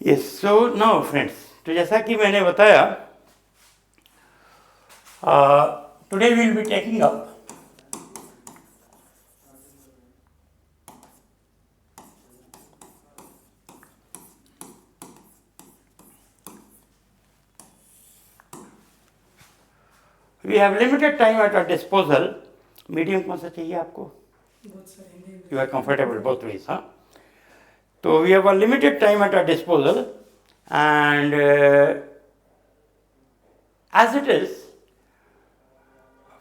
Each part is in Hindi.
यस सो नाउ फ्रेंड्स, तो जैसा कि मैंने बताया, today we will be taking up we have limited time at our disposal. Medium कौन सा चाहिए आपको? You are comfortable both ways, हाँ? तो we have a limited time at our disposal and as it is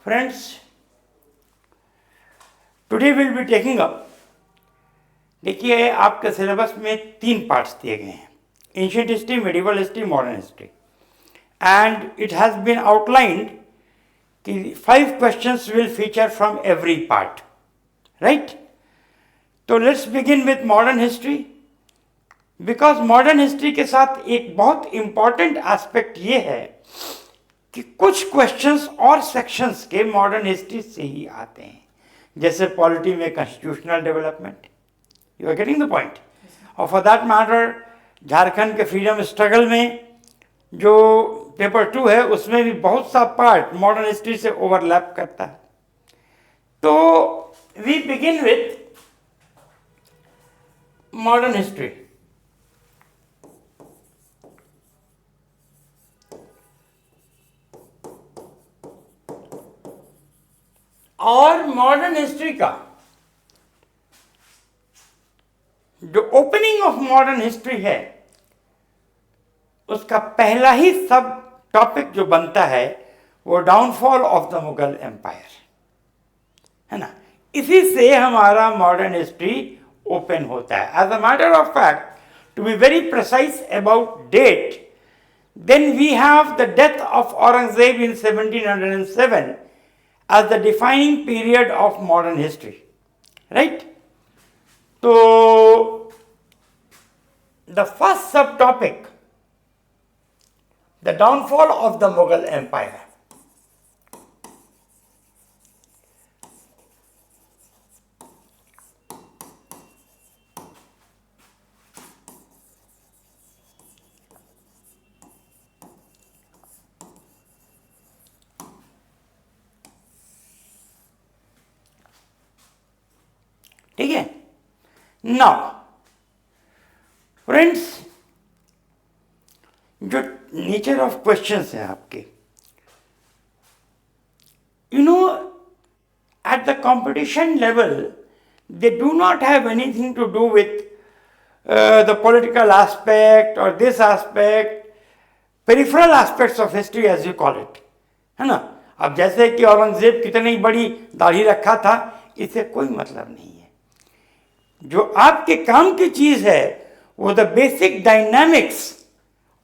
friends, today will be taking up, देखिए आपके सिलेबस में 3 पार्ट्स दिए गए हैं, ancient history, medieval history, modern history, and it has been outlined कि 5 questions will feature from every part, right? तो let's begin with modern history, because modern history के साथ एक बहुत इंपॉर्टेंट एस्पेक्ट ये है कि कुछ क्वेश्चंस और सेक्शंस के मॉडर्न हिस्ट्री से ही आते हैं, जैसे पॉलिटी में constitutional development. You are getting the point? और फॉर दैट मैटर झारखंड के फ्रीडम स्ट्रगल में जो पेपर 2 है उसमें भी बहुत सा पार्ट मॉडर्न हिस्ट्री से ओवरलैप करता है। तो we begin with modern history. और मॉडर्न हिस्ट्री का जो ओपनिंग ऑफ मॉडर्न हिस्ट्री है उसका पहला ही सब टॉपिक जो बनता है वो downfall of the Mughal empire है ना। इसी से हमारा मॉडर्न हिस्ट्री ओपन होता है। As a matter of fact, to be very precise about date, then we have the death of Aurangzeb in 1707 as the defining period of modern history, right? So the first subtopic, the downfall of the Mughal Empire. ठीक है? नाउ फ्रेंड्स, जो नेचर ऑफ क्वेश्चंस हैं आपके, you know, at the competition level, they do not have anything to do with the political aspect or this aspect, peripheral aspects of history as you call it, है ना। अब जैसे कि औरंगजेब कितनी बड़ी दाढ़ी रखा था, इससे कोई मतलब नहीं है। जो आपके काम की चीज है वो the basic dynamics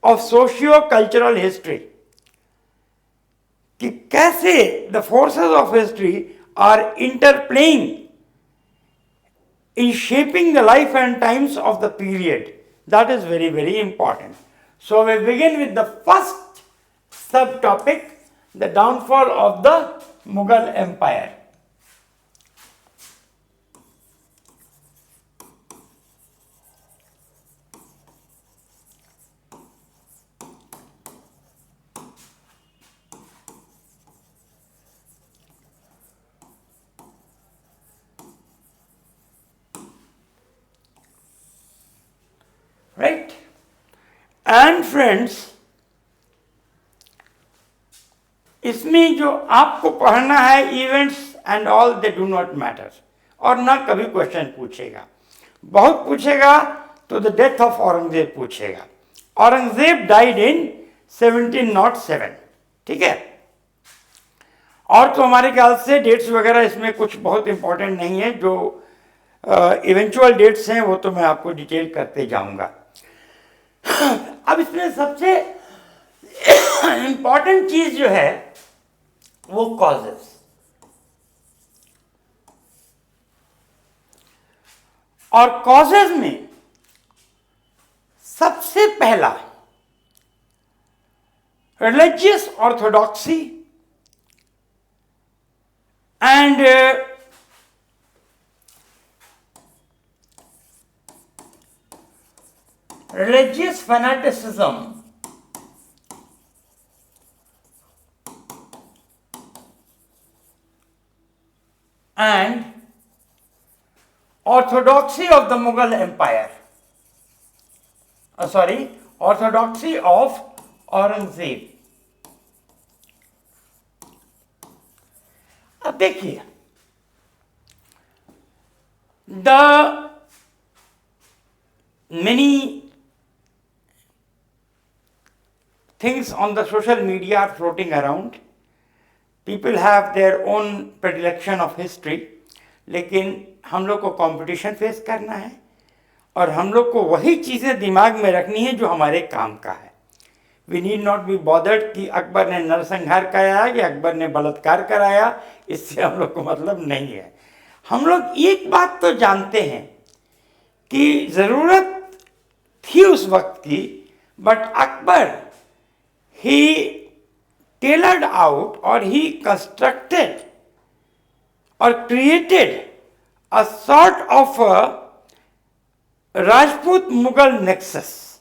of socio cultural history, कि कैसे the forces of history are interplaying in shaping the life and times of the period. That is very, very important. So we begin with the first subtopic, the downfall of the Mughal Empire. Right? And friends, इसमें जो आपको पढ़ना है events and all they do not matter, और ना कभी क्वेश्चन पूछेगा। बहुत पूछेगा तो द डेथ ऑफ औरंगजेब पूछेगा। औरंगजेब डाइड इन 1707, ठीक है। और तो हमारे ख्याल से डेट्स वगैरह इसमें कुछ बहुत इंपॉर्टेंट नहीं है, जो इवेंचुअल डेट्स हैं वो तो मैं आपको डिटेल करते जाऊंगा। अब इसमें सबसे इंपॉर्टेंट चीज जो है वो कॉजेस। और कॉजेस में सबसे पहला religious orthodoxy and religious fanaticism and orthodoxy of the Mughal Empire. Orthodoxy of Aurangzeb. अब देखिए, the many things on the social media are floating around. People have their own predilection of history, लेकिन हम लोग को कंपटीशन फेस करना है और हम लोग को वही चीज़ें दिमाग में रखनी है जो हमारे काम का है. We need not be bothered कि अकबर ने नरसंहार कराया कि अकबर ने बलात्कार कराया, इससे हम लोग को मतलब नहीं है. हम लोग एक बात तो जानते हैं कि ज़रूरत थी उस वक्त की, but Akbar he tailored out or he constructed or created a sort of a Rajput Mughal nexus,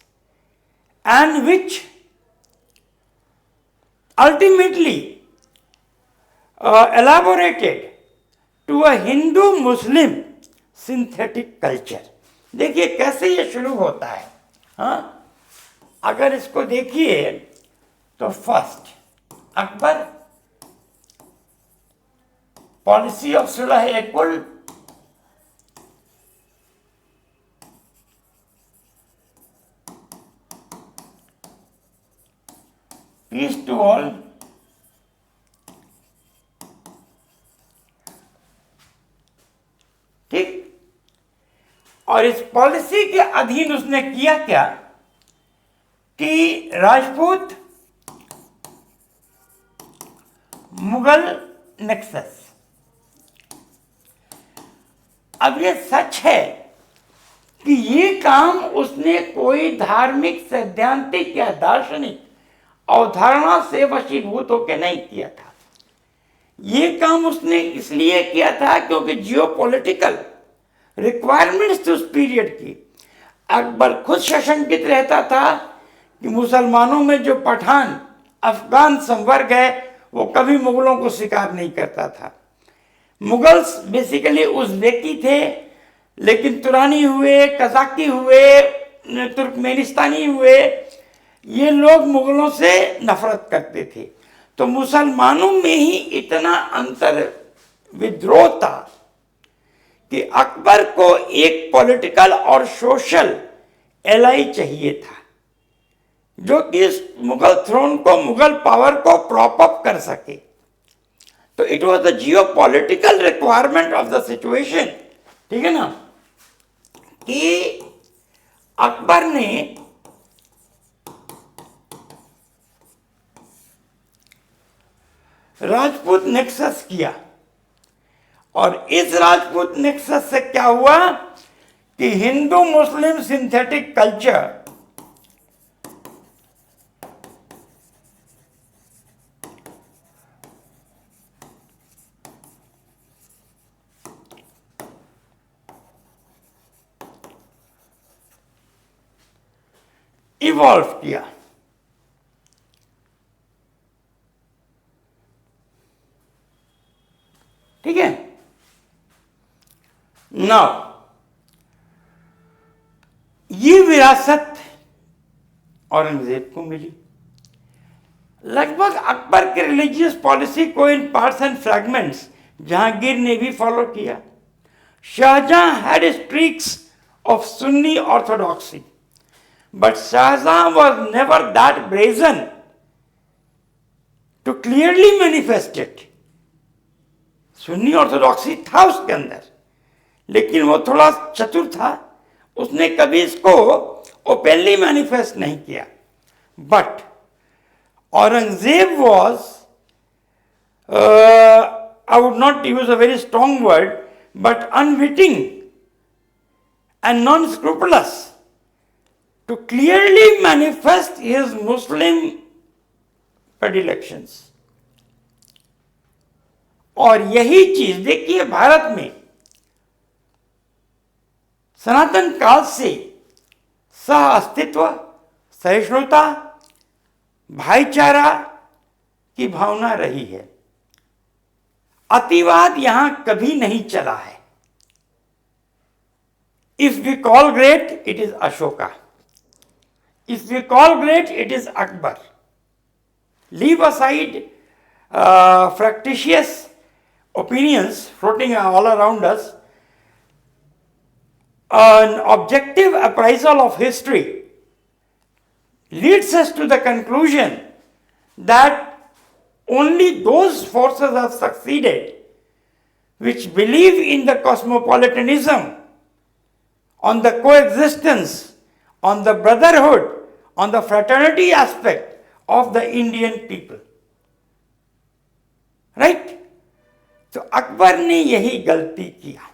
and which ultimately elaborated to a Hindu Muslim synthetic culture. देखिए कैसे ये शुरू होता है. हाँ, अगर इसको देखिए तो फर्स्ट अकबर, पॉलिसी ऑफ सुलह-ए-कुल, पीस टू ऑल, ठीक. और इस पॉलिसी के अधीन उसने किया क्या कि राजपूत मुगल नेक्सस. अब ये सच है कि ये काम उसने कोई धार्मिक, सैद्धांतिक या दार्शनिक अवधारणा से वशीभूत होकर नहीं किया था. ये काम उसने इसलिए किया था क्योंकि जियोपॉलिटिकल रिक्वायरमेंट्स थी उस पीरियड की. अकबर खुद सशंकित रहता था कि मुसलमानों में जो पठान अफगान संवर्ग है वो कभी मुगलों को स्वीकार नहीं करता था. मुगल्स बेसिकली उज़्बेकी थे, लेकिन तुरानी हुए, कज़ाकी हुए, तुर्कमेनिस्तानी हुए, ये लोग मुगलों से नफरत करते थे. तो मुसलमानों में ही इतना अंतर विद्रोह था कि अकबर को एक पॉलिटिकल और सोशल एलाई चाहिए था जो कि इस मुगल थ्रोन को, मुगल पावर को प्रॉप अप कर सके. तो it was the Jio political requirement of the situation. ठीक है ना, कि अकबर ने राजपूत नेक्सस किया. और इस राजपूत नेक्सस से क्या हुआ कि हिंदू मुस्लिम सिंथेटिक कल्चर इवॉल्व किया. ठीक है. नाउ ये विरासत औरंगजेब को मिली. लगभग अकबर के रिलीजियस पॉलिसी को in parts and fragments Jahangir ने भी फॉलो किया. Shahjahan had streaks of Sunni orthodoxy, but Shahjahan was never that brazen to clearly manifest it. Sunni orthodoxy था उसके अंदर, लेकिन वो थोड़ा चतुर था, उसने कभी इसको ओपनली मैनिफेस्ट नहीं किया. But Aurangzeb was, I would not use a very strong word, but unwitting and non scrupulous to clearly manifest his Muslim predilections. और यही चीज देखिए भारत में सनातन काल से सह अस्तित्व, सहिष्णुता, भाईचारा की भावना रही है। अतिवाद यहां कभी नहीं चला है। If we call great, it is Ashoka. If we call great, it is Akbar. Leave aside fractious opinions floating all around us. An objective appraisal of history leads us to the conclusion that only those forces have succeeded which believe in the cosmopolitanism, on the coexistence, on the brotherhood, on the fraternity aspect of the Indian people. Right? तो अकबर ने यही गलती किया।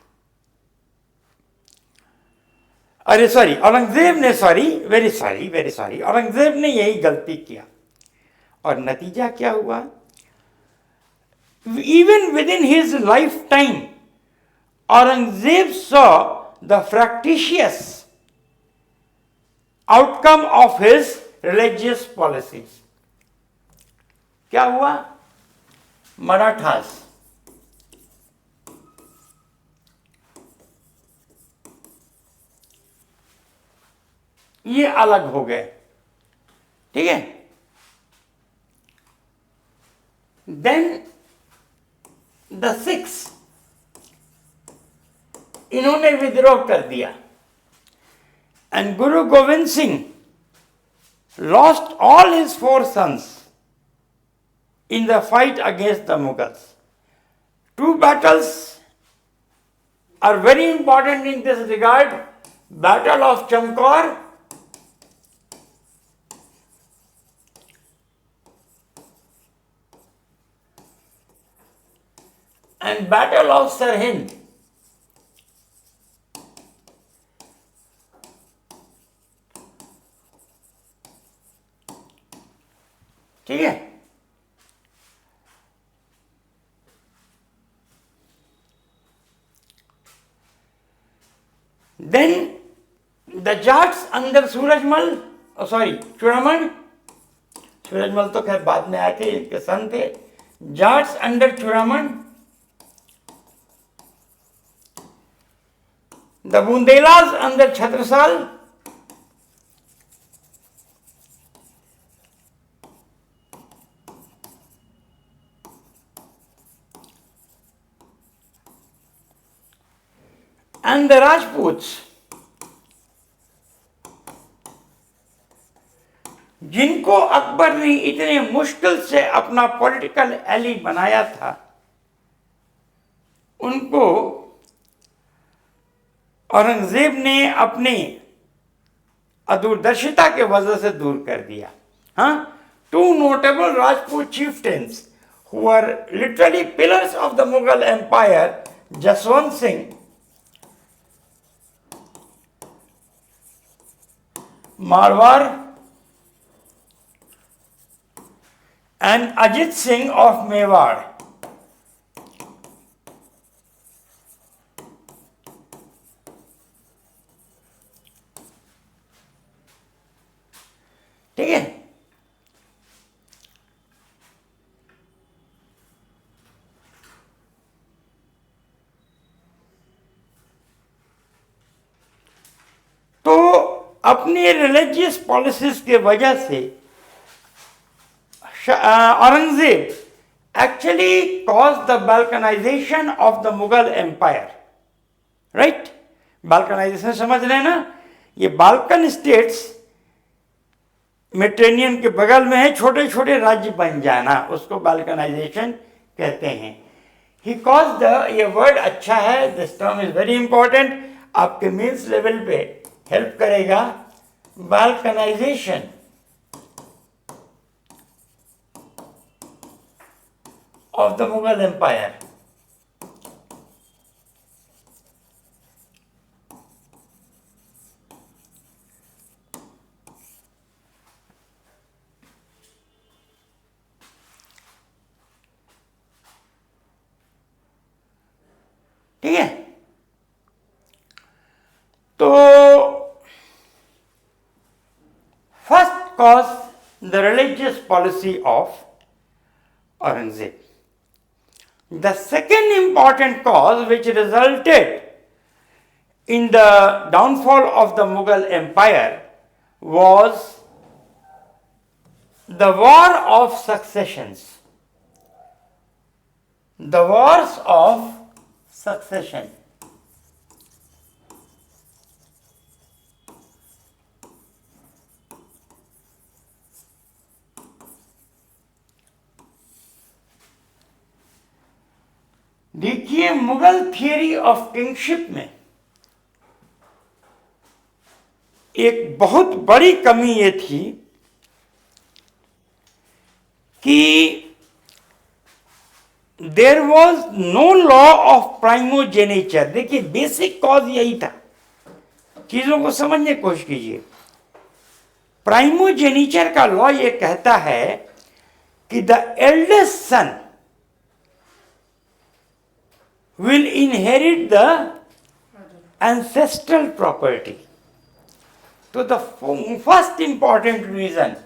अरे सॉरी, औरंगजेब ने, वेरी सॉरी, औरंगजेब ने यही गलती किया। और नतीजा क्या हुआ? Even with in his life time, Aurangzeb saw the fractious outcome of his religious policies. क्या हुआ? मराठास ये अलग हो गए, ठीक है। देन द सिक्स, इन्होंने विद्रोह कर दिया, and Guru Govind Singh lost all his 4 sons in the fight against the Mughals. 2 battles are very important in this regard. Battle of Chamkaur and Battle of Sirhind. ठीक है। Then the Jats under Surajmal, Chudaman, Surajmal तो खैर बाद में आए थे, इनके सन थे। Jats under Chudaman, the Bundelas under Chhatrasal, and the Rajputs, जिनको अकबर ने इतने मुश्किल से अपना पॉलिटिकल एली बनाया था, उनको औरंगजेब ने अपनी अदूरदर्शिता के वजह से दूर कर दिया। हाँ, 2 notable Rajput chieftains who were literally pillars of the Mughal Empire, Jaswant Singh Marwar and Ajit Singh of Mewar. ठीक है। तो अपनी रिलीजियस पॉलिसीज के वजह से Aurangzeb actually cause the balkanisation of the Mughal empire. Right? Balkanisation समझ रहे हैं ना? ये बाल्कन स्टेट्स मेडिटेरेनियन के बगल में है, छोटे छोटे राज्य बन जाना, उसको बाल्कनाइजेशन कहते हैं। ही कॉज द, ये वर्ड अच्छा है, this term is very important, आपके मीन्स लेवल पे हेल्प करेगा। Balkanisation of the Mughal empire. ठीक है। तो caused the religious policy of Aurangzeb. The second important cause which resulted in the downfall of the Mughal Empire was the War of Successions. The Wars of Succession. देखिए, मुगल थियरी ऑफ किंगशिप में एक बहुत बड़ी कमी ये थी कि there was no law of primogeniture. देखिए, बेसिक कॉज यही था. चीजों को समझने की कोशिश कीजिए. प्राइमोजेनिचर का लॉ ये कहता है कि the eldest son will inherit the ancestral property. So the first important reason,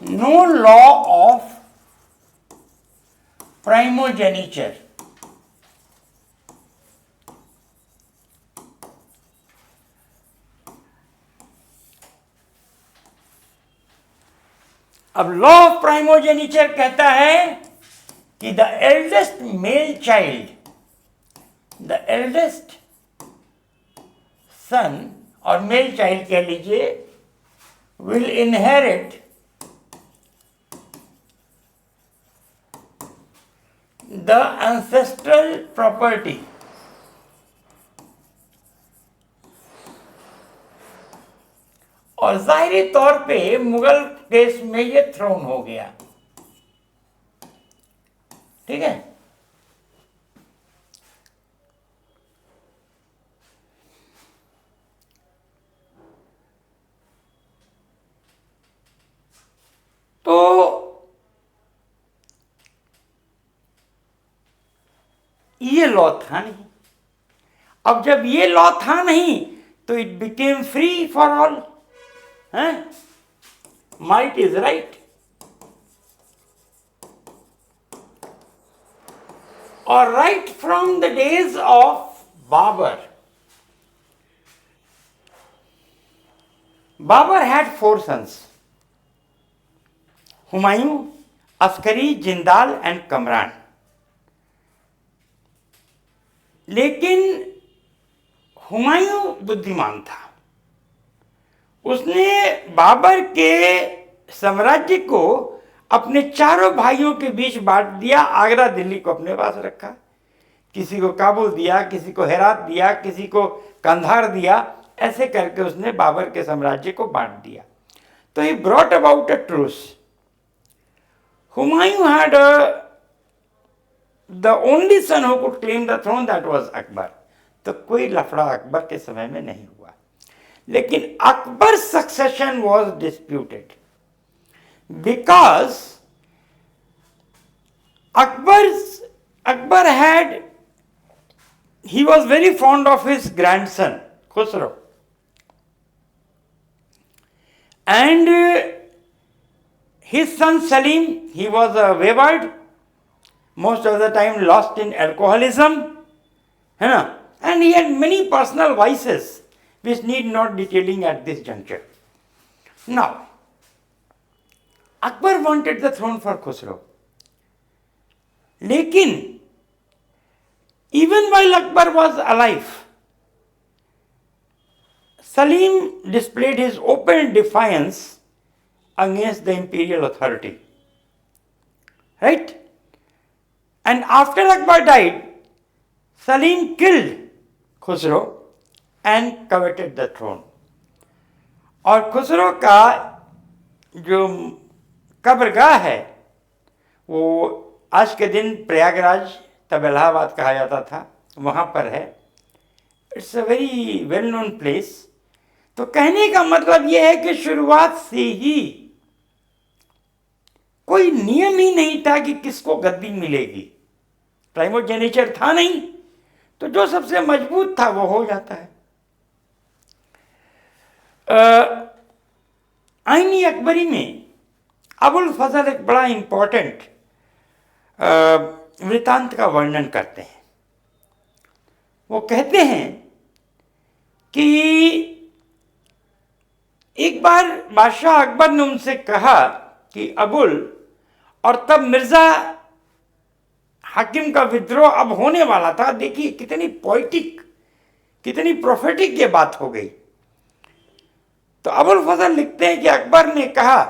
no law of primogeniture. अब लॉ ऑफ प्राइमोजेनिचर कहता है कि the eldest male child, the eldest son और male child कह लीजिए, will inherit the ancestral property. और जाहिरी तौर पे मुगल केस में ये थ्रोन हो गया. ठीक है. तो ये लॉ था नहीं. अब जब ये लॉ था नहीं तो it became free for all. Might is right. और right from the days of Babur. Babur had 4 sons, Humayun, Askari, Jindal and Kamran. लेकिन हुमायूं बुद्धिमान था. उसने बाबर के साम्राज्य को अपने चारों भाइयों के बीच बांट दिया. आगरा दिल्ली को अपने पास रखा, किसी को काबुल दिया, किसी को हेरात दिया, किसी को कंधार दिया. ऐसे करके उसने बाबर के साम्राज्य को बांट दिया. तो he brought about a truce. Humayun had the only son who could claim the throne, that was Akbar. तो कोई लफड़ा अकबर के समय में नहीं हुआ. लेकिन Akbar succession was disputed because Akbar he was very fond of his grandson Khusro, and his son Salim, he was a wayward, most of the time lost in alcoholism, and he had many personal vices which need not detailing at this juncture. Now Akbar wanted the throne for Khusro. लेकिन even while Akbar was alive, Salim displayed his open defiance against the imperial authority. Right? And after Akbar died, Salim killed Khusro and coveted the throne. और खुसरो का जो कब्रगाह है वो आज के दिन प्रयागराज, तब इलाहाबाद कहा जाता था, वहाँ पर है. It's a very well known place. तो कहने का मतलब ये है कि शुरुआत से ही कोई नियम ही नहीं था कि किसको गद्दी मिलेगी. प्राइमोजेनिचर था नहीं, तो जो सबसे मजबूत था वो हो जाता है. आईनी अकबरी में अबुल फजल एक बड़ा इंपॉर्टेंट वृतांत का वर्णन करते हैं। वो कहते हैं कि एक बार बादशाह अकबर ने उनसे कहा कि अबुल, और तब मिर्जा हाकिम का विद्रोह अब होने वाला था। देखिए कितनी पोइटिक, कितनी प्रोफेटिक ये बात हो गई। तो अबुल फजल लिखते हैं कि अकबर ने कहा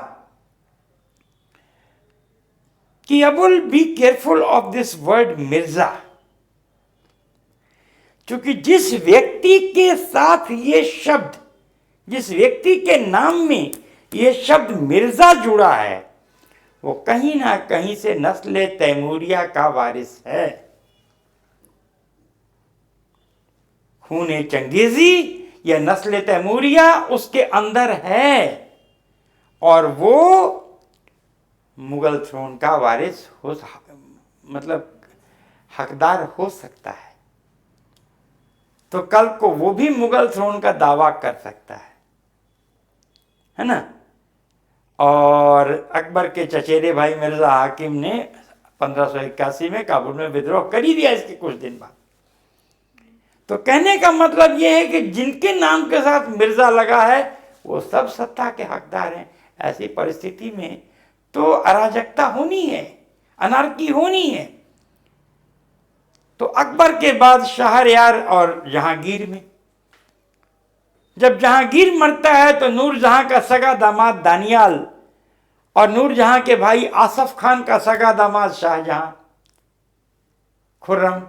कि Abul, be careful of this word Mirza, क्योंकि जिस व्यक्ति के साथ ये शब्द, जिस व्यक्ति के नाम में ये शब्द मिर्जा जुड़ा है, वो कहीं ना कहीं से नस्ल तैमूरिया का वारिस है। खून चंगेजी या नस्ल तैमूरिया उसके अंदर है, और वो मुगल थ्रोन का वारिस हो, मतलब हकदार हो सकता है। तो कल को वो भी मुगल थ्रोन का दावा कर सकता है ना। और अकबर के चचेरे भाई मिर्जा हाकिम ने 1581 में काबुल में विद्रोह कर ही दिया इसके कुछ दिन बाद। तो कहने का मतलब यह है कि जिनके नाम के साथ मिर्जा लगा है वो सब सत्ता के हकदार हैं। ऐसी परिस्थिति में तो अराजकता होनी है, अनार्की होनी है। तो अकबर के बाद शाहरयार और जहांगीर में, जब जहांगीर मरता है तो नूरजहां का सगा दामाद दानियाल और नूरजहां के भाई आसफ खान का सगा दामाद शाहजहां, खुर्रम,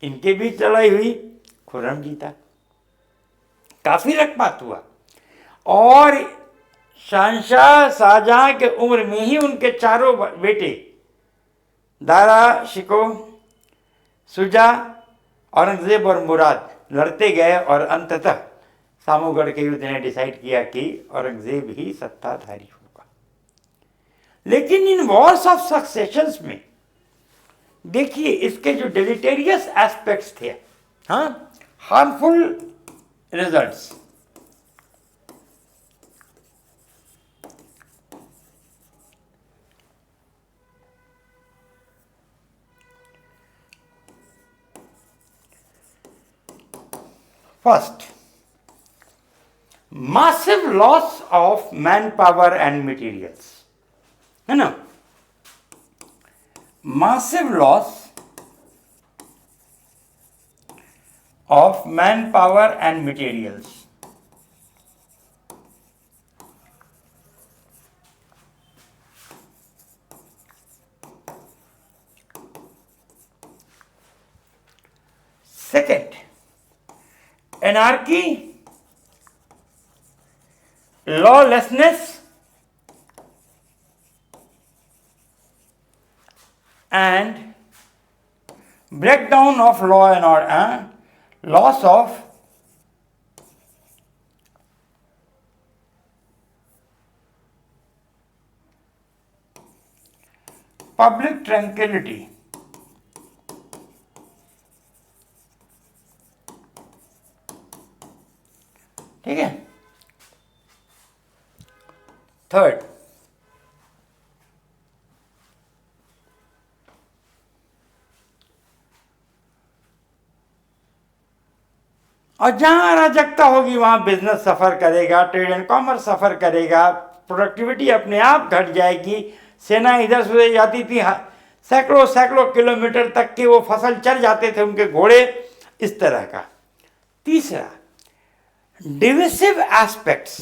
इनके बीच लड़ाई हुई, खुर्रम जीता, काफी रकबात हुआ। और शहंशाह शाहजहां के उम्र में ही उनके चारों बेटे दारा शिको, सुजा, औरंगजेब और मुराद लड़ते गए, और अंततः सामूगढ़ के युद्ध ने डिसाइड किया कि औरंगजेब ही सत्ताधारी होगा। लेकिन इन वॉर्स ऑफ सक्सेशंस में देखिए इसके जो डिलीटेरियस एस्पेक्ट्स थे, हाँ, harmful results. First, massive loss of manpower and materials, है ना, massive loss of manpower and materials. Second, anarchy, lawlessness and breakdown of law and order, loss of public tranquility. ठीक है। थर्ड, और जहां अराजकता होगी वहां बिजनेस सफर करेगा, ट्रेड एंड कॉमर्स सफर करेगा, प्रोडक्टिविटी अपने आप घट जाएगी। सेना इधर से उधर जाती थी, सैकड़ों सैकड़ों किलोमीटर तक के वो फसल चल जाते थे उनके घोड़े, इस तरह का। तीसरा, डिविसिव एस्पेक्ट्स।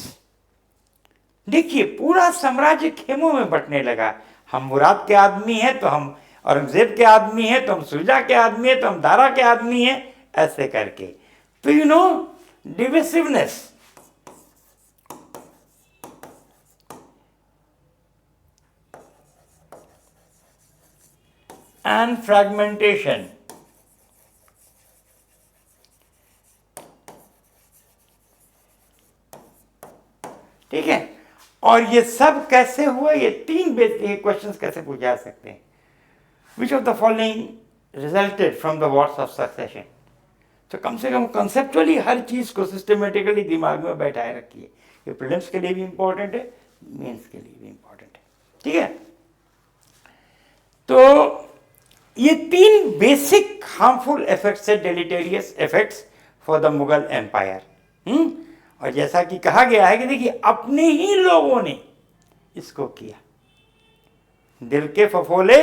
देखिए पूरा साम्राज्य खेमों में बंटने लगा। हम मुराद के आदमी हैं तो हम औरंगजेब के आदमी हैं, तो हम सुजा के आदमी हैं, तो हम दारा के आदमी हैं, ऐसे करके। तो यू नो डिविसिवनेस, एंड फ्रैगमेंटेशन। ठीक है। और ये सब कैसे हुआ, ये तीन बेसिक क्वेश्चंस कैसे पूछे जा सकते हैं। Which of the following resulted from the Wars of succession. तो कम से कम कंसेप्चुअली हर चीज को सिस्टमेटिकली दिमाग में बैठाए रखिए। ये प्रीलिम्स के लिए भी इंपॉर्टेंट है, मेंस के लिए भी इंपॉर्टेंट है। ठीक है, तो ये 3 बेसिक हार्मफुल इफेक्ट्स है, deleterious effects for the Mughal empire. और जैसा कि कहा गया है कि देखिए अपने ही लोगों ने इसको किया। दिल के फफोले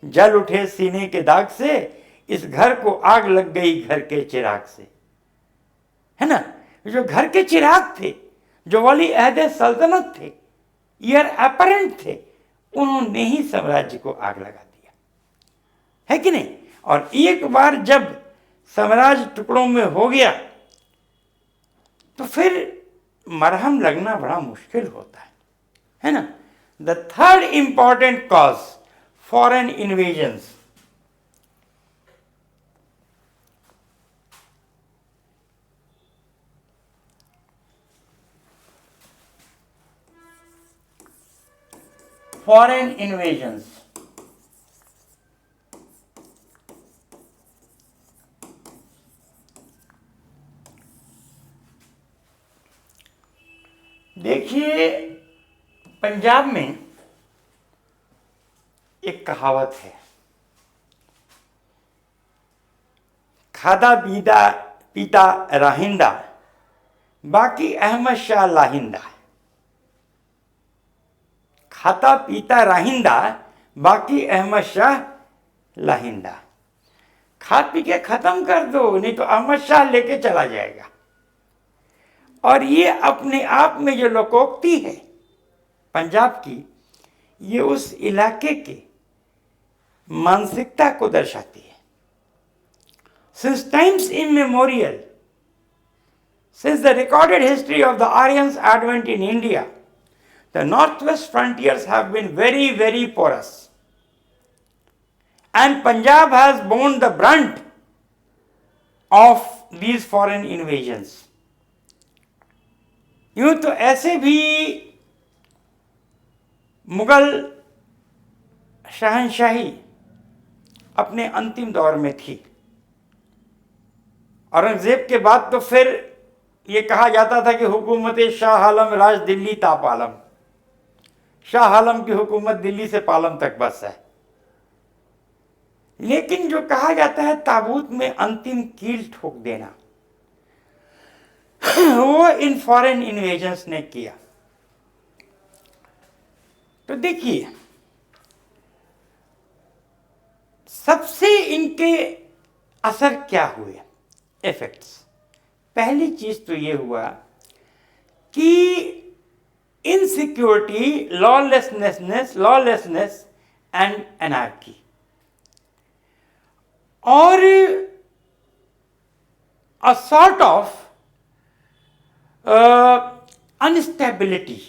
जल उठे सीने के दाग से, इस घर को आग लग गई घर के चिराग से। है ना, जो घर के चिराग थे, जो वली अहद सल्तनत थे, ईयर अपरेंट थे, उन्होंने ही साम्राज्य को आग लगा दिया, है कि नहीं। और एक बार जब साम्राज्य टुकड़ों में हो गया तो फिर मरहम लगना बड़ा मुश्किल होता है ना। The third important cause, foreign invasions. Foreign invasions, देखिए पंजाब में एक कहावत है, खादा पीता पीता राहिंदा, बाकी अहमद शाह लाहिंदा। खाता पीता राहिंदा, बाकी अहमद शाह लाहिंदा। खा पी के खत्म कर दो, नहीं तो अहमद शाह लेके चला जाएगा। और ये अपने आप में जो लोकोक्ति है पंजाब की, ये उस इलाके के मानसिकता को दर्शाती है। Since times immemorial, since the recorded history of the Aryans' advent in India, the northwest frontiers have been very, very porous. And Punjab has borne the brunt of these foreign invasions. यूं तो ऐसे भी मुगल शहंशाही अपने अंतिम दौर में थी। औरंगजेब के बाद तो फिर ये कहा जाता था कि हुकूमत शाह आलम राज दिल्ली तापालम, शाह आलम की हुकूमत दिल्ली से पालम तक बस है। लेकिन जो कहा जाता है ताबूत में अंतिम कील ठोक देना, वो इन फॉरेन इन्वेजन्स ने किया। तो देखिए सबसे इनके असर क्या हुए, इफेक्ट्स। पहली चीज तो ये हुआ कि इनसिक्योरिटी, लॉलेसनेस एंड एनार्की, और अ सॉर्ट ऑफ अनस्टेबिलिटी,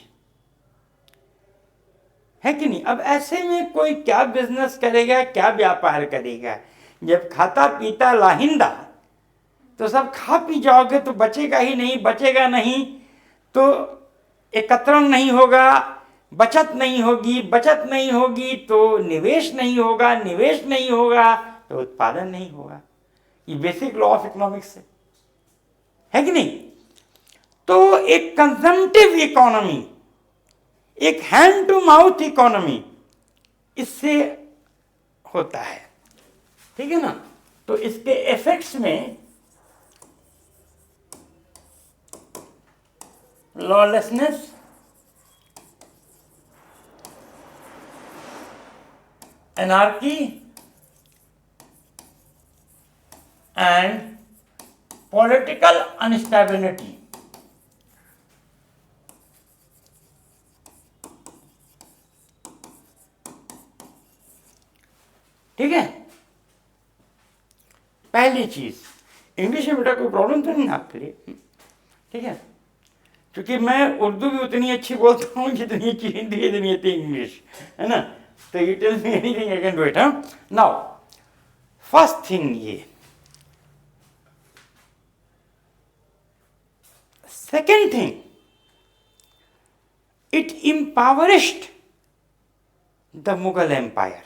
है कि नहीं। अब ऐसे में कोई क्या बिजनेस करेगा, क्या व्यापार करेगा। जब खाता पीता लाहिंदा, तो सब खा पी जाओगे तो बचेगा ही नहीं, बचेगा नहीं तो एकत्रण नहीं होगा, बचत नहीं होगी, बचत नहीं होगी तो निवेश नहीं होगा, निवेश नहीं होगा तो उत्पादन नहीं होगा। ये बेसिक लॉ ऑफ इकोनॉमिक्स है कि नहीं। तो एक कंजम्पटिव इकोनॉमी, एक हैंड टू माउथ इकोनॉमी इससे होता है, ठीक है ना। तो इसके इफेक्ट्स में lawlessness, anarchy and political instability. ठीक है, पहली चीज। इंग्लिश में बेटा कोई प्रॉब्लम तो नहीं आपके लिए, ठीक है, क्योंकि मैं उर्दू भी उतनी अच्छी बोलता हूँ जितनी अच्छी हिंदी, इतनी अच्छी इंग्लिश, है ना। तो you tell me anything I can do it. Now first thing ये। Second thing, it impoverished the Mughal empire.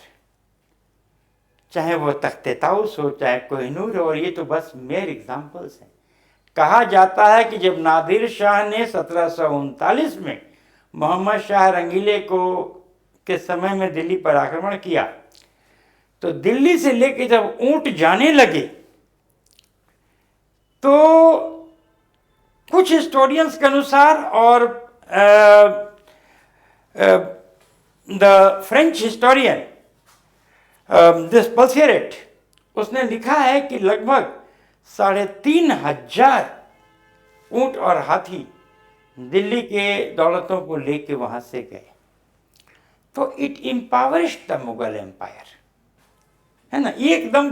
चाहे वो तख्ते ताउस हो, चाहे कोहिनूर, और ये तो बस मेयर एग्जाम्पल्स हैं। कहा जाता है कि जब नादिर शाह ने 1739 में मोहम्मद शाह रंगीले को के समय में दिल्ली पर आक्रमण किया, तो दिल्ली से लेकर जब ऊंट जाने लगे तो कुछ हिस्टोरियंस के अनुसार और द फ्रेंच हिस्टोरियन दिस पल्सेरेट, उसने लिखा है कि लगभग 3,500 ऊंट और हाथी दिल्ली के दौलतों को लेके वहां से गए। तो it empowered the Mughal empire, है ना, ये एकदम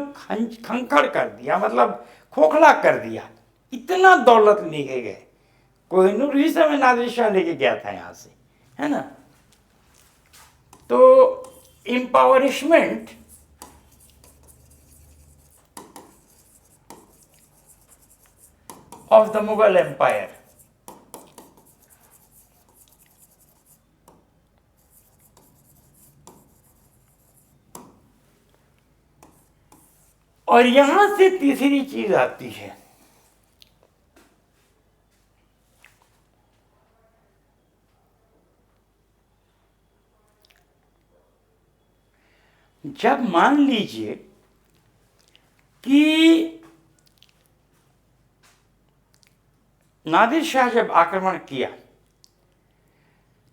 खंखड़ कर दिया, मतलब खोखला कर दिया, इतना दौलत लेके गए। कोहिनूर ही समय नादिर शाह लेके गया था यहां से, है ना। तो इम्पावरिशमेंट ऑफ द मुगल एम्पायर, और यहां से तीसरी चीज आती है, जब मान लीजिए कि नादिर शाह जब आक्रमण किया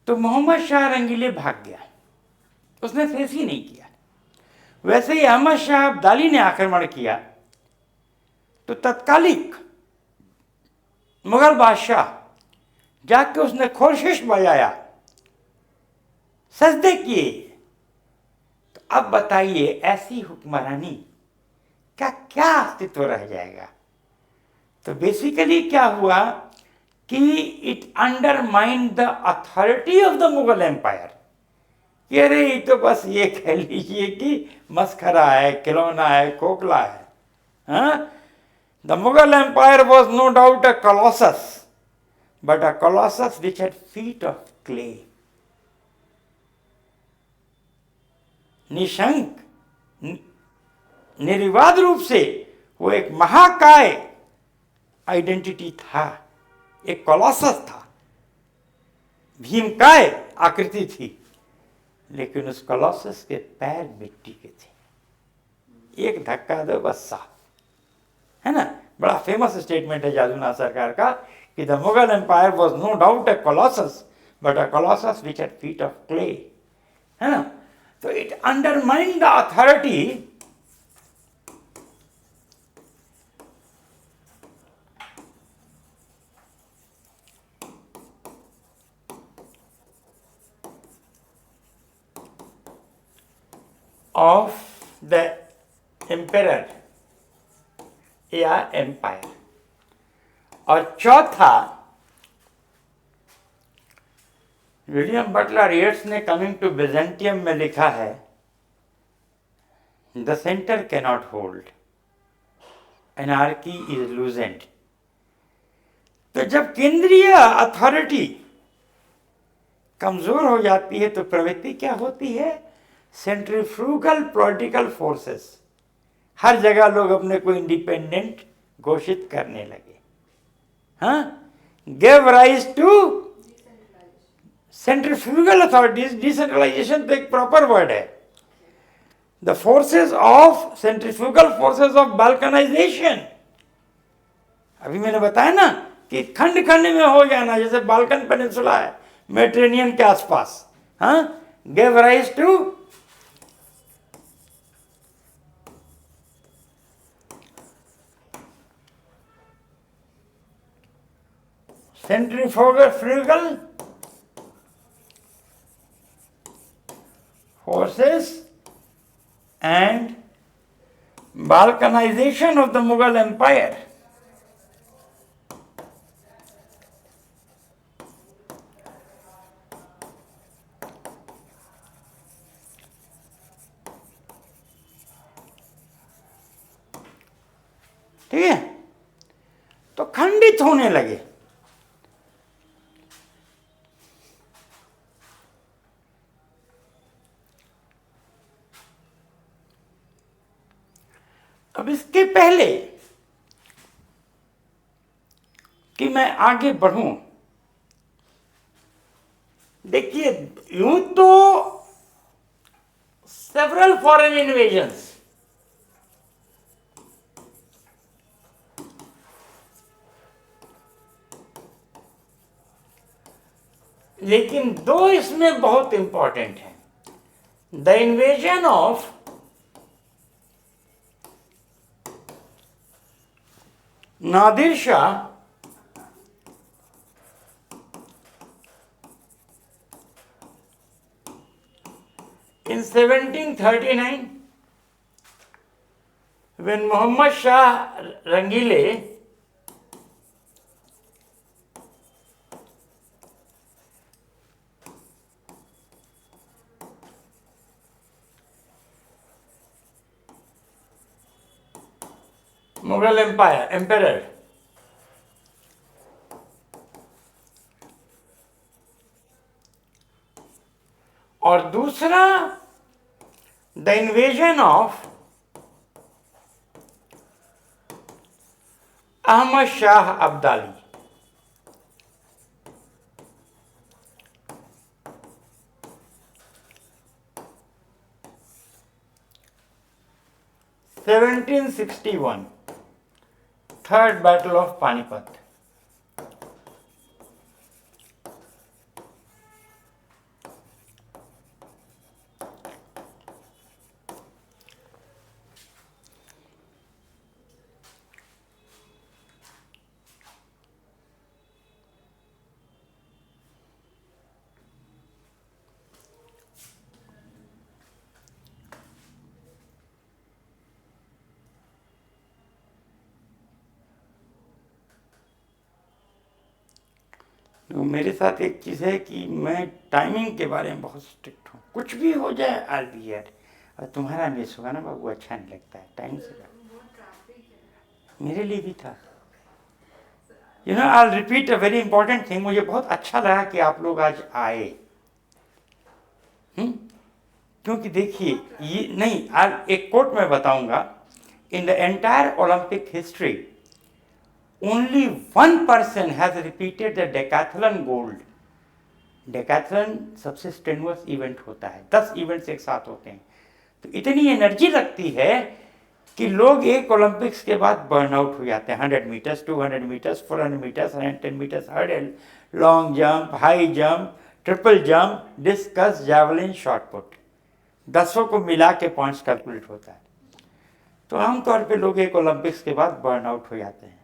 तो मोहम्मद शाह रंगीले भाग गया, उसने फेस ही नहीं किया। वैसे ही अहमद शाह अब्दाली ने आक्रमण किया तो तत्कालिक मुगल बादशाह जाके उसने खोरशिश बजाया, सजदे किए। तो अब बताइए ऐसी हुक्मरानी का क्या अस्तित्व रह जाएगा। तो बेसिकली क्या हुआ कि it undermine the authority of the Mughal empire, कि अरे ये तो बस ये कह लीजिए कि मस्खरा है, खिलौना है, खोखला है। हाँ, the Mughal empire was no doubt a colossus, but a colossus which had feet of clay. निशंक, निर्विवाद रूप से वो एक महाकाय आइडेंटिटी था, एक कॉलोसस था, भीमकाय आकृति थी, लेकिन उस कॉलोसस के पैर मिट्टी के थे। एक धक्का दो बस साफ, है ना। बड़ा फेमस स्टेटमेंट है जादूनाथ सरकार का कि the Mughal empire was no doubt a colossus, but a colossus which had feet of clay, है ना। तो it undermine the authority of the emperor या एम्पायर। और चौथा, विलियम बटलर येट्स ने कमिंग टू बिजेंटियम में लिखा है, the centre cannot hold, anarchy is loosed. तो जब केंद्रीय अथॉरिटी कमजोर हो जाती है तो प्रवृत्ति क्या होती है, सेंट्रीफ्यूगल पॉलिटिकल फोर्सेस। हर जगह लोग अपने को इंडिपेंडेंट घोषित करने लगे। हाँ, give rise to centrifugal authorities. Decentralisation तो एक प्रॉपर वर्ड है। The forces of centrifugal forces of balkanisation, अभी मैंने बताया ना कि खंड खंड में हो जाना, जैसे बाल्कन पेनिनसुला है मेडिटेरेनियन के आसपास। हाँ, give rise to centrifugal forces and balkanization of the Mughal Empire. ठीक है, तो खंडित होने लगे। अब इसके पहले कि मैं आगे बढ़ूं, देखिए यूं तो सेवरल फॉरेन इन्वेजन्स, लेकिन दो इसमें बहुत इंपॉर्टेंट है। The invasion of Nadir Shah in 1739 when Muhammad Shah Rangile Mughal Emperor और दूसरा the invasion of Ahmad Shah Abdali. Seventeen 1761 third battle of Panipat. तो मेरे साथ एक चीज़ है कि मैं टाइमिंग के बारे में बहुत स्ट्रिक्ट हूँ, कुछ भी हो जाए आई बी हियर। और तुम्हारा मिस होगा ना बाबू, अच्छा नहीं लगता है टाइम से। मेरे लिए भी था। You know I repeat a very important thing, मुझे बहुत अच्छा लगा कि आप लोग आज आए। क्योंकि देखिए ये नहीं, आज एक कोट मैं बताऊंगा, in the entire Olympic history only one person has repeated the decathlon gold. Decathlon सबसे स्ट्रेनुअस इवेंट होता है, 10 इवेंट्स एक साथ होते हैं, तो इतनी एनर्जी लगती है कि लोग एक ओलंपिक्स के बाद बर्न आउट हो जाते हैं। 100 metres, 200 metres, 400 metres, 110 metres hurdle, long jump, high jump, triple jump, discus, javelin, shot put, 10 को मिला के पॉइंट्स कैलकुलेट होता है। तो आमतौर पे लोग एक ओलंपिक्स के बाद बर्न आउट हो जाते हैं।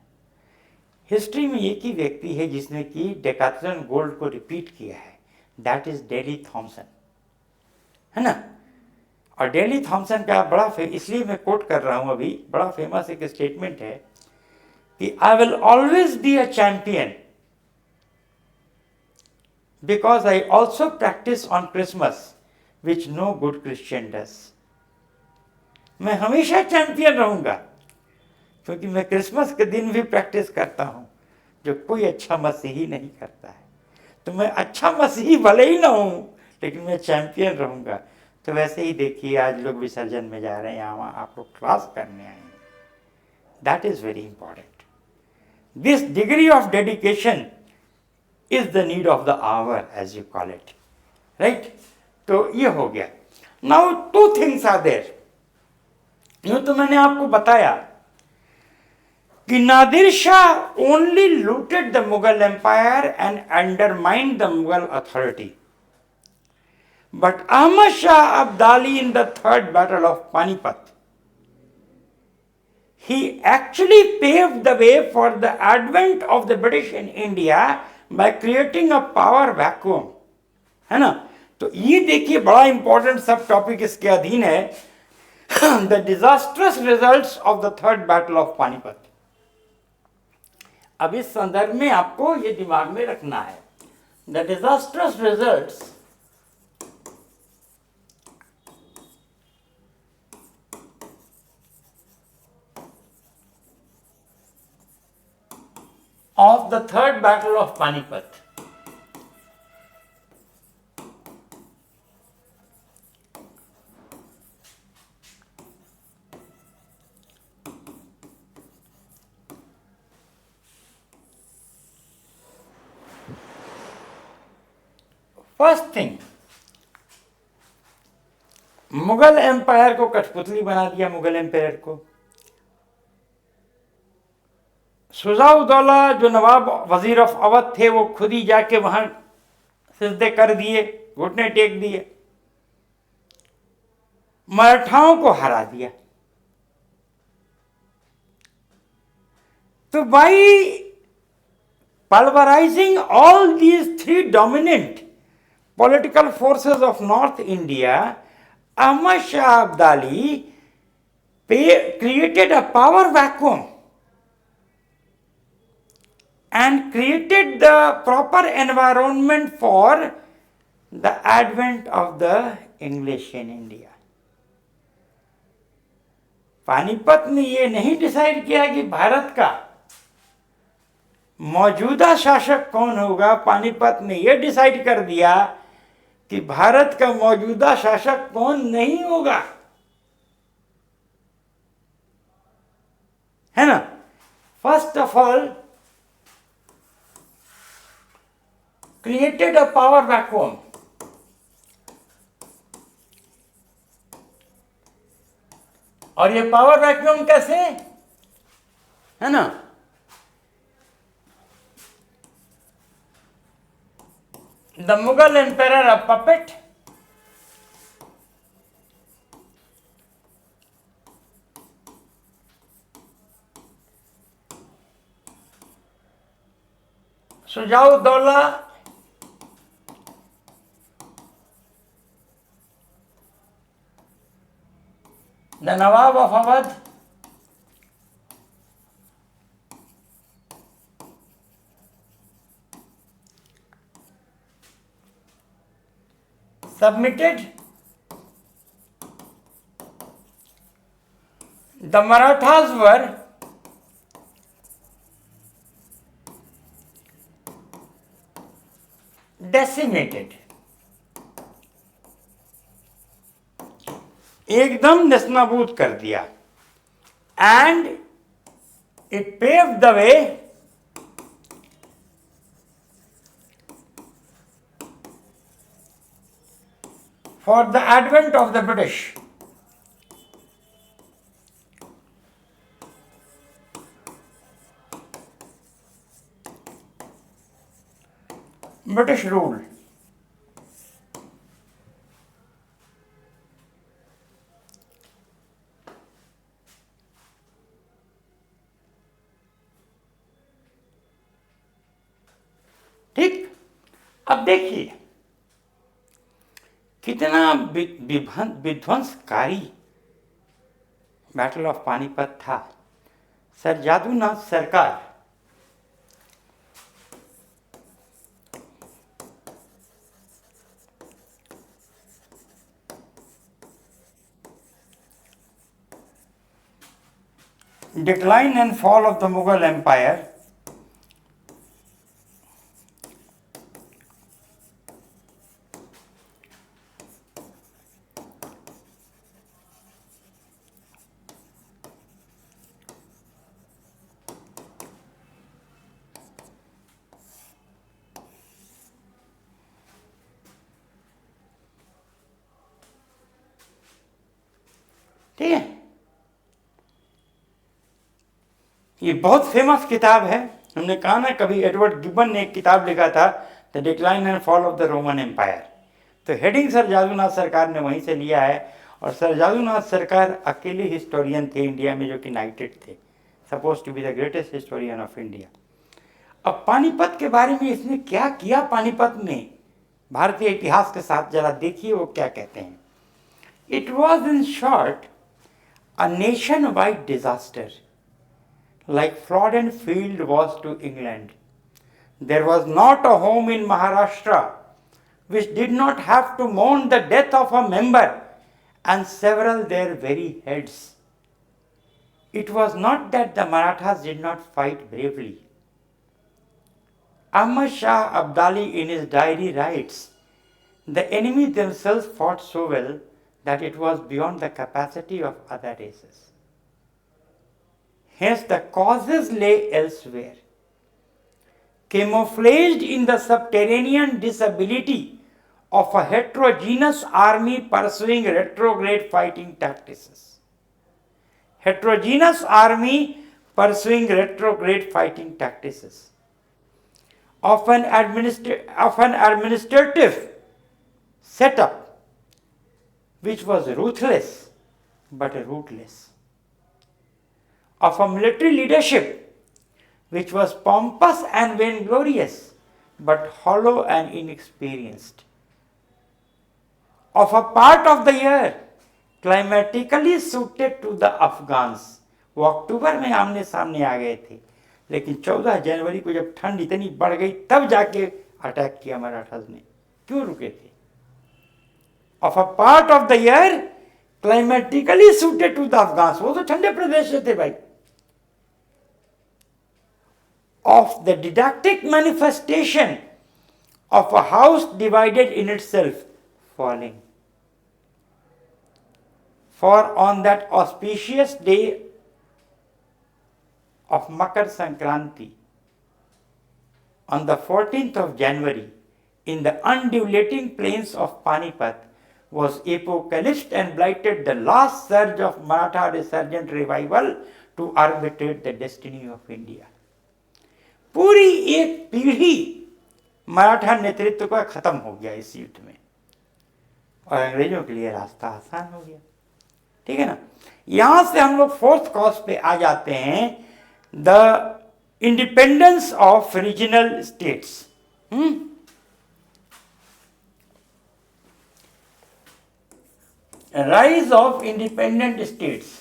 हिस्ट्री में एक ही व्यक्ति है जिसने कि डेकाथलन गोल्ड को रिपीट किया है, दैट इज डेली थॉमसन, है ना। और डेली थॉमसन का बड़ा इसलिए मैं कोट कर रहा हूं अभी, बड़ा फेमस एक स्टेटमेंट है कि I will always be a champion because I also practice on Christmas which no good Christian does. मैं हमेशा चैंपियन रहूंगा क्योंकि मैं क्रिसमस के दिन भी प्रैक्टिस करता हूं, जो कोई अच्छा मसीही नहीं करता है। तो मैं अच्छा मसीही भले ही ना हूं, लेकिन मैं चैंपियन रहूंगा। तो वैसे ही देखिए आज लोग विसर्जन में जा रहे हैं, यहाँ आप लोग क्लास करने आए हैं, that is very important. This degree of dedication is the need of the hour as you call it, right. तो ये हो गया। Now two things are there. यूं तो मैंने आपको बताया कि Nadir Shah only looted the Mughal empire and undermined the Mughal authority, but Ahmad Shah Abdali in the third battle of Panipat, he actually paved the way for the advent of the British in India by creating a power vacuum, है ना। तो ये देखिए बड़ा इंपॉर्टेंट सब टॉपिक इसके अधीन है, the disastrous results of the third battle of Panipat. अब इस संदर्भ में आपको ये दिमाग में रखना है, the disastrous results of the third battle of Panipat. First thing, Mughal empire को कठपुतली बना दिया, मुगल एम्पायर को। शुजा-उद-दौला जो नवाब वजीर ऑफ अवध थे, वो खुद ही जाके वहां सिजदे कर दिए, घुटने टेक दिए, मराठाओं को हरा दिया। तो by pulverizing all these three dominant political forces of North India, Ahmad Shah Abdali created a power vacuum and created the proper environment for the advent of the English in India. Panipat ने ये नहीं डिसाइड किया कि भारत का मौजूदा शासक कौन होगा, पानीपत ने यह डिसाइड कर दिया कि भारत का मौजूदा शासक कौन नहीं होगा, है ना। First of all created a power vacuum, और ये पावर वैक्यूम कैसे, है ना। The Mughal emperor, a puppet, Shuja-ud-Dawla, the Nawab of Awadh, submitted the Marathas were decimated, एकदम नस्नाबूद कर दिया, and it paved the way for the advent of the British. British rule. ठीक, अब देखिए कितना विध्वंसकारी बैटल ऑफ पानीपत था। सर जादूनाथ सरकार decline and fall of the Mughal Empire, ठीक है। ये बहुत फेमस किताब है, हमने कहा ना कभी, एडवर्ड गिब्बन ने एक किताब लिखा था the decline and fall of the Roman empire. तो हेडिंग सर जादूनाथ सरकार ने वहीं से लिया है, और सर जादूनाथ सरकार अकेले हिस्टोरियन थे इंडिया में जो कि नाइटेड थे, suppose to be the greatest historian of India. अब पानीपत के बारे में इसने क्या किया, पानीपत में भारतीय इतिहास के साथ जरा देखिए वो क्या कहते हैं। It was in short a nationwide disaster, like flood and field was to England. There was not a home in Maharashtra which did not have to mourn the death of a member, and several their very heads. It was not that the Marathas did not fight bravely. Ahmad Shah Abdali in his diary writes, the enemy themselves fought so well that it was beyond the capacity of other races. Hence the causes lay elsewhere, camouflaged in the subterranean disability of a heterogeneous army pursuing retrograde fighting tactics. Heterogeneous army pursuing retrograde fighting tactics. Of an administrative setup which was ruthless but rootless. Of a military leadership which was pompous and vainglorious but hollow and inexperienced. Of a part of the year climatically suited to the Afghans. वो अक्टूबर में आमने सामने आ गए थे, लेकिन 14 जनवरी को जब ठंड इतनी बढ़ गई तब जाके अटैक किया मराठास ने। क्यों रुके थे? Of a part of the year climatically suited to the Afghans, वो तो ठंडे प्रदेश से थे भाई। Of the didactic manifestation of a house divided in itself falling. For on that auspicious day of Makar Sankranti, on the 14th of January, in the undulating plains of Panipat, was apocalypsed and blighted the last surge of Maratha resurgent revival to arbitrate the destiny of India. पूरी एक पीढ़ी मराठा नेतृत्व का खत्म हो गया इस युद्ध में, और अंग्रेजों के लिए रास्ता आसान हो गया। ठीक है ना। यहां से हम लोग फोर्थ कॉज पे आ जाते हैं, the independence of regional states. Rise of independent states.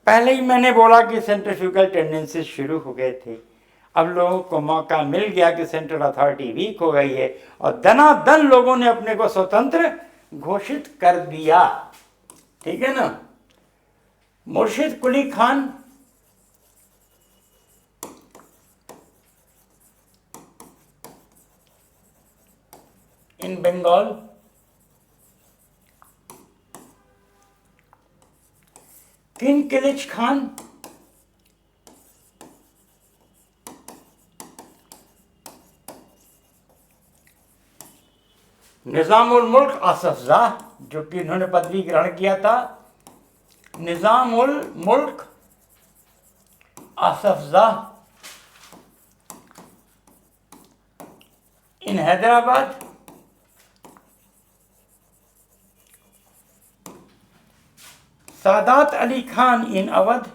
पहले ही मैंने बोला कि सेंट्रीफ्यूगल टेंडेंसीज शुरू हो गए थे। अब लोगों को मौका मिल गया कि सेंट्रल अथॉरिटी वीक हो गई है और दनादन लोगों ने अपने को स्वतंत्र घोषित कर दिया। ठीक है ना। मुर्शिद कुली खान इन बंगाल, किंग किलिच खान निजामुल मुल्क आसफजाह, जो कि इन्होंने पदवी ग्रहण किया था, निजामुल मुल्क आसफजाह इन हैदराबाद, सादात अली खान इन अवध,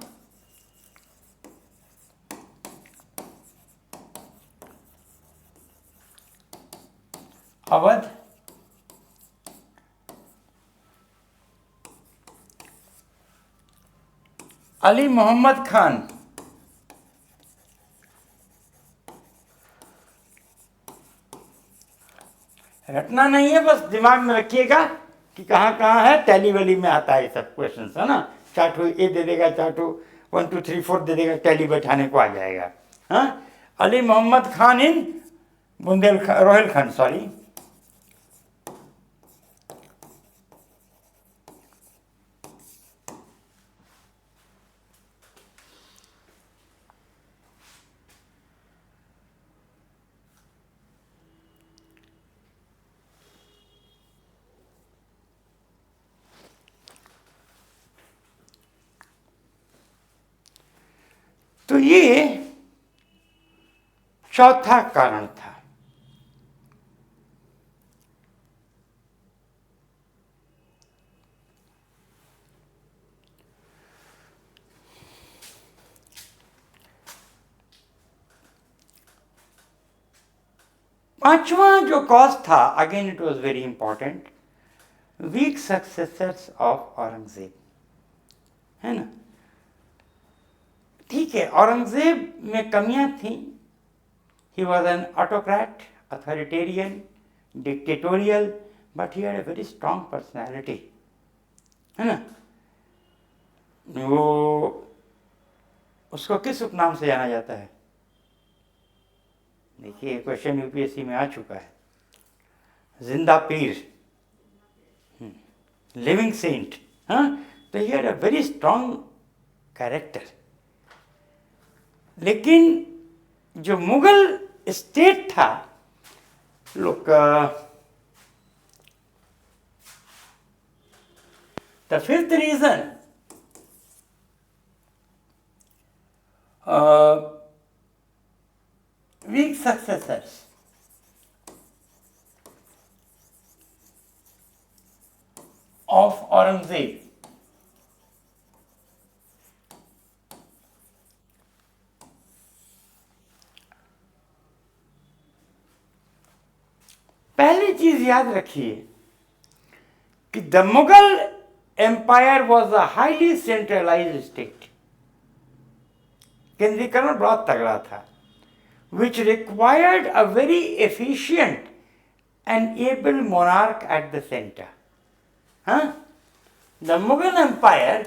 अली मोहम्मद खान रटना नहीं है, बस दिमाग में रखिएगा कि कहाँ कहाँ है। टैली वैली में आता है सब क्वेश्चन, है ना। चार्ट ए दे देगा, चार्ट 1 2 3 4 दे देगा, टैली बैठाने को आ जाएगा। हाँ, अली मोहम्मद खान इन रोहिलखंड, सॉरी, तो ये चौथा कारण था। पांचवा जो कॉज था, again it was very important, weak successors of Aurangzeb, है ना। ठीक है, औरंगजेब में कमियां थी। He was an autocrat, authoritarian, dictatorial, but he had a very strong personality, है ना। वो उसको किस उपनाम से जाना जाता है? देखिए, क्वेश्चन यूपीएससी में आ चुका है। जिंदा पीर, लिविंग सेंट, हाँ, तो he had a very strong character. लेकिन जो मुगल स्टेट था, look, the fifth reason weak successors of Aurangzeb पहली चीज याद रखिए कि the Mughal empire was a highly centralised state, केंद्रीकरण बहुत तगड़ा था, which required a very efficient and able monarch at the center. Huh? The Mughal Empire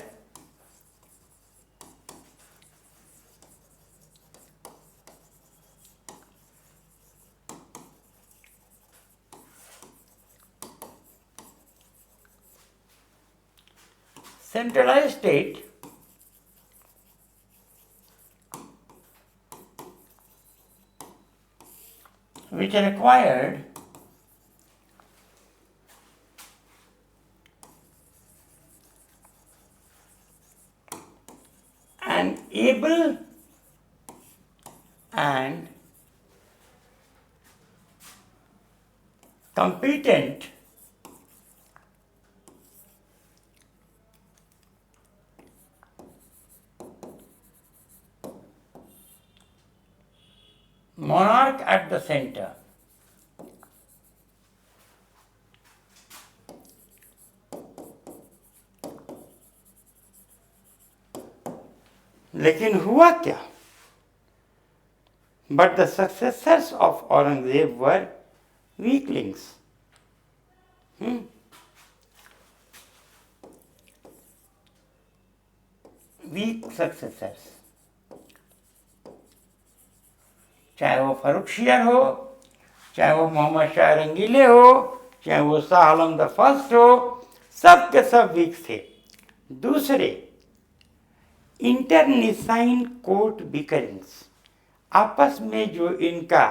centralized state which required an able and competent monarch at the center. लेकिन हुआ क्या? But the successors of Aurangzeb were weaklings. Weak successors. चाहे वो फर्रुखशियर हो, चाहे वो मोहम्मद शाह रंगीले हो, चाहे वो शाह आलम द फर्स्ट हो, सब के सब वीक थे। दूसरे, इंटरनिसाइन कोर्ट बिकरिंग्स, आपस में जो इनका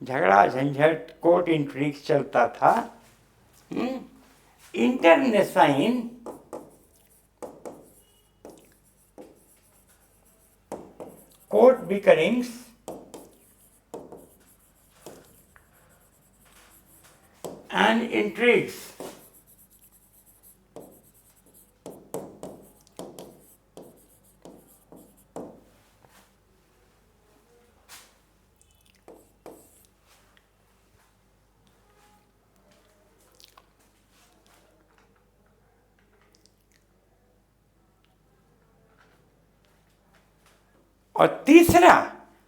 झगड़ा झंझट कोर्ट इंट्रिग्स चलता था, internecine court bickerings and intrigues और तीसरा,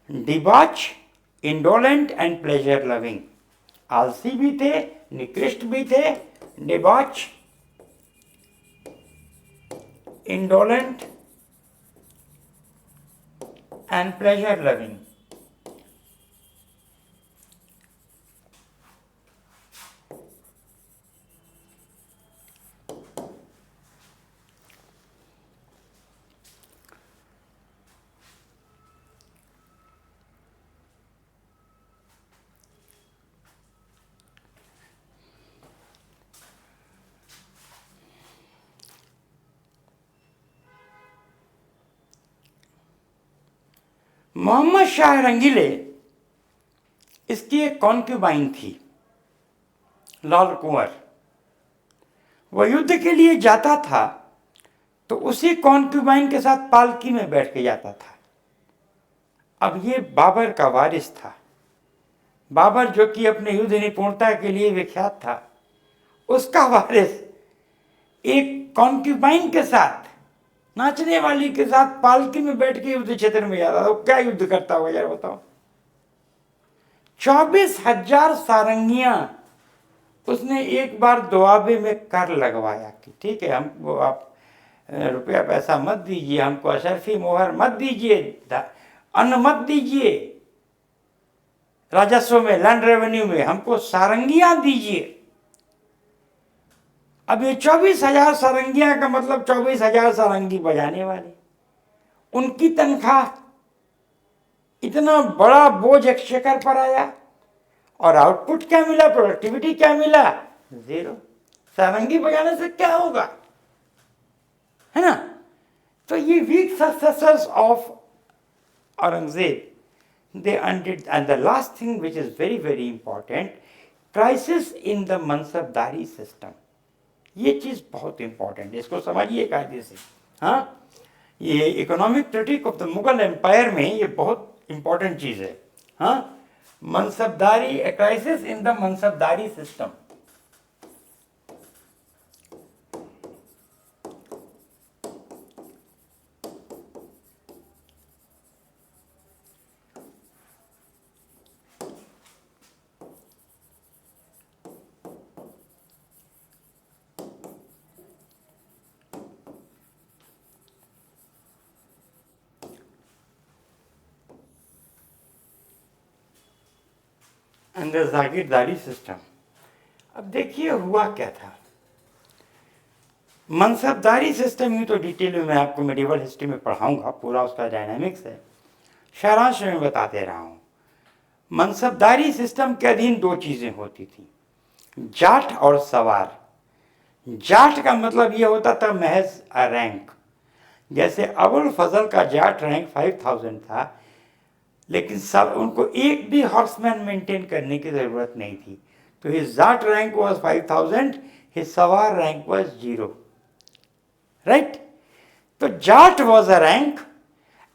debauch, indolent and pleasure loving, आलसी भी थे, निकृष्ट भी थे, debauch, indolent and pleasure loving. Mohammad Shah Rangeele, इसकी एक कॉन्क्यूबाइन थी, लाल कुंवर। वह युद्ध के लिए जाता था तो उसी कॉन्क्यूबाइन के साथ पालकी में बैठ के जाता था। अब ये बाबर का वारिस था। बाबर जो कि अपने युद्ध निपुणता के लिए विख्यात था, उसका वारिस एक कॉन्क्यूबाइन के साथ, नाचने वाली के साथ पालकी में बैठ के युद्ध क्षेत्र में जाता था। वो क्या युद्ध करता होगा यार बताओ। 24,000 सारंगियां उसने एक बार दुआबे में कर लगवाया कि ठीक है, हमको आप रुपया पैसा मत दीजिए, हमको अशरफी मोहर मत दीजिए, अन्न मत दीजिए, राजस्व में, लैंड रेवेन्यू में हमको सारंगियां दीजिए। अब ये 24,000 सारंगियां का मतलब 24,000 सारंगी बजाने वाले, उनकी तनख्वाह, इतना बड़ा बोझ एक्सचेकर पर आया और आउटपुट क्या मिला, प्रोडक्टिविटी क्या मिला, जीरो। सारंगी बजाने से क्या होगा, है ना। तो ये weak successors of Aurangzeb, they undid, and the last thing which is very very important, crisis in the मनसबदारी system. ये चीज बहुत इंपॉर्टेंट है, इसको समझिए कायदे से। हाँ, ये economic critique of the Mughal empire में ये बहुत इंपॉर्टेंट चीज है। हाँ, mansabdari, crisis in the mansabdari system. अंदर जागीरदारी सिस्टम। अब देखिए हुआ क्या था। मनसबदारी सिस्टम ही तो डिटेल में मैं आपको मेडिवल हिस्ट्री में पढ़ाऊंगा, पूरा उसका डायनामिक्स है, सारांश में बता दे रहा हूँ। मनसबदारी सिस्टम के अधीन दो चीज़ें होती थी, जाट और सवार। जाट का मतलब ये होता था महज रैंक, जैसे अबुल फजल का जाट रैंक 5000 था, लेकिन सब उनको एक भी हॉर्समैन मेंटेन करने की ज़रूरत नहीं थी, तो his zat rank was 5000, his sawar rank was 0, right. तो zat was a rank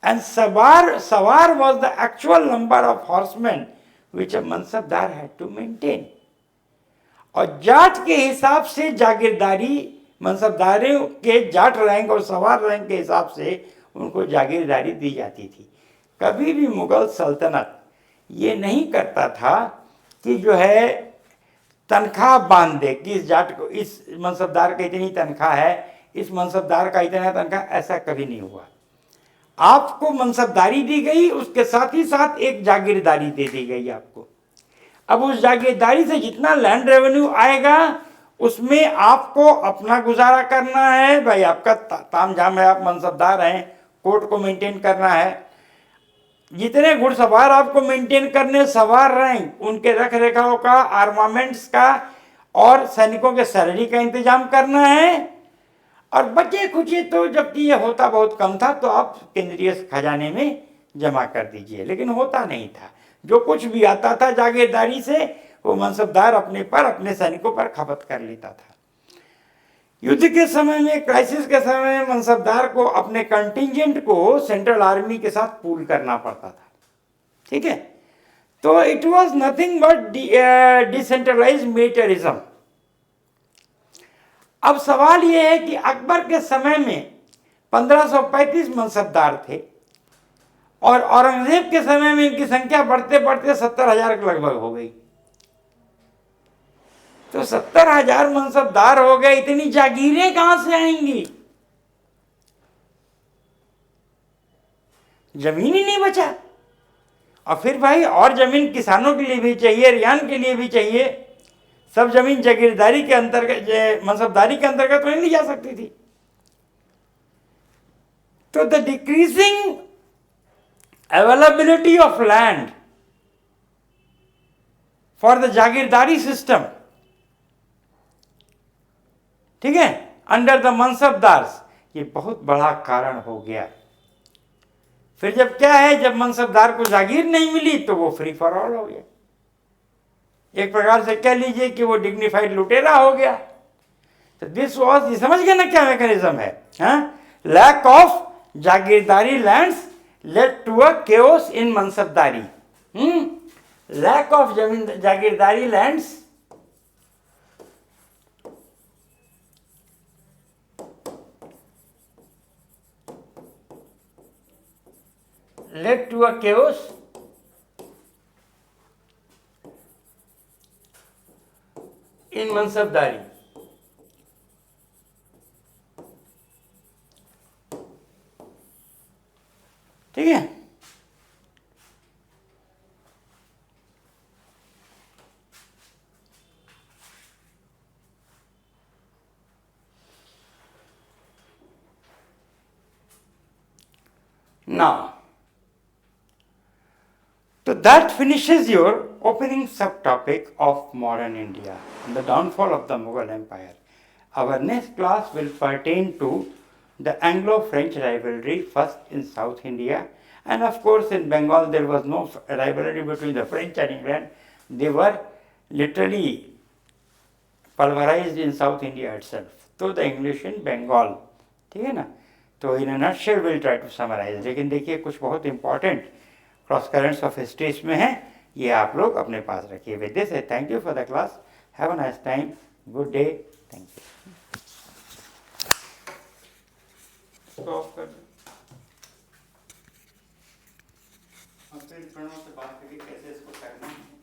and sawar was the actual number of horseman which a mansabdar had to maintain. और जाट के हिसाब से जागीरदारी, मनसबदारियों के जाट रैंक और सवार रैंक के हिसाब से उनको जागीरदारी दी जाती थी। कभी भी मुगल सल्तनत ये नहीं करता था कि जो है तनख्वाह बांध दे कि इस जाट को, इस मनसबदार का इतनी तनख्वाह है, इस मनसबदार का इतना तनख्वाह, ऐसा कभी नहीं हुआ। आपको मनसबदारी दी गई, उसके साथ ही साथ एक जागीरदारी दे दी गई आपको। अब उस जागीरदारी से जितना लैंड रेवेन्यू आएगा उसमें आपको अपना गुजारा करना है, भाई आपका ताम झाम है, आप मनसबदार हैं, कोर्ट को मेंटेन करना है, जितने घुड़सवार आपको मेंटेन करने, सवार रैंक, उनके रख रखाव का, आर्मामेंट्स का और सैनिकों के सैलरी का इंतजाम करना है। और बचे खुचे तो, जबकि ये होता बहुत कम था, तो आप केंद्रीय खजाने में जमा कर दीजिए, लेकिन होता नहीं था। जो कुछ भी आता था जागीरदारी से, वो मनसबदार अपने पर, अपने सैनिकों पर खपत कर लेता था। युद्ध के समय में, क्राइसिस के समय में मनसबदार को अपने कंटिजेंट को सेंट्रल आर्मी के साथ पूल करना पड़ता था, ठीक है। तो it was nothing but decentralise militarism. अब सवाल यह है कि अकबर के समय में 1535 मनसबदार थे और औरंगजेब के समय में इनकी संख्या बढ़ते बढ़ते 70,000 के लगभग हो गई। तो 70,000 मनसबदार हो गए, इतनी जागीरें कहां से आएंगी? जमीन ही नहीं बचा। और फिर भाई और जमीन किसानों के लिए भी चाहिए, रियान के लिए भी चाहिए। सब जमीन जागीरदारी के अंतर्गत, मनसबदारी के अंतर्गत तो नहीं जा सकती थी। तो the decreasing availability of land for the jagirdari system, ठीक है, अंडर द मनसबदार्स, ये बहुत बड़ा कारण हो गया। फिर जब क्या है, जब मनसबदार को जागीर नहीं मिली तो वो फ्री फॉर ऑल हो गया। एक प्रकार से कह लीजिए कि वो डिग्निफाइड लुटेरा हो गया। तो दिस वॉज, ये समझ गए ना क्या मैकेनिज्म है? Lack of jagirdari lands led to a chaos in mansabdari. Lack of jagirdari lands led to a chaos in mansabdari. ठीक है। Now, so that finishes your opening subtopic of modern India, the downfall of the Mughal Empire. Our next class will pertain to the Anglo-French rivalry, first in South India, and of course in Bengal there was no rivalry between the French and England. They were literally pulverized in South India itself. तो the English in Bengal, ठीक है ना. तो in a nutshell we'll try to summarize. लेकिन देखिए कुछ बहुत important cross currents of history इसमें है, ये आप लोग अपने पास रखिए. With this thank you for the class. Have a nice time. Good day. Thank you. Stop कर दो. और फिर प्रणव से बात करिए कैसे इसको करना है.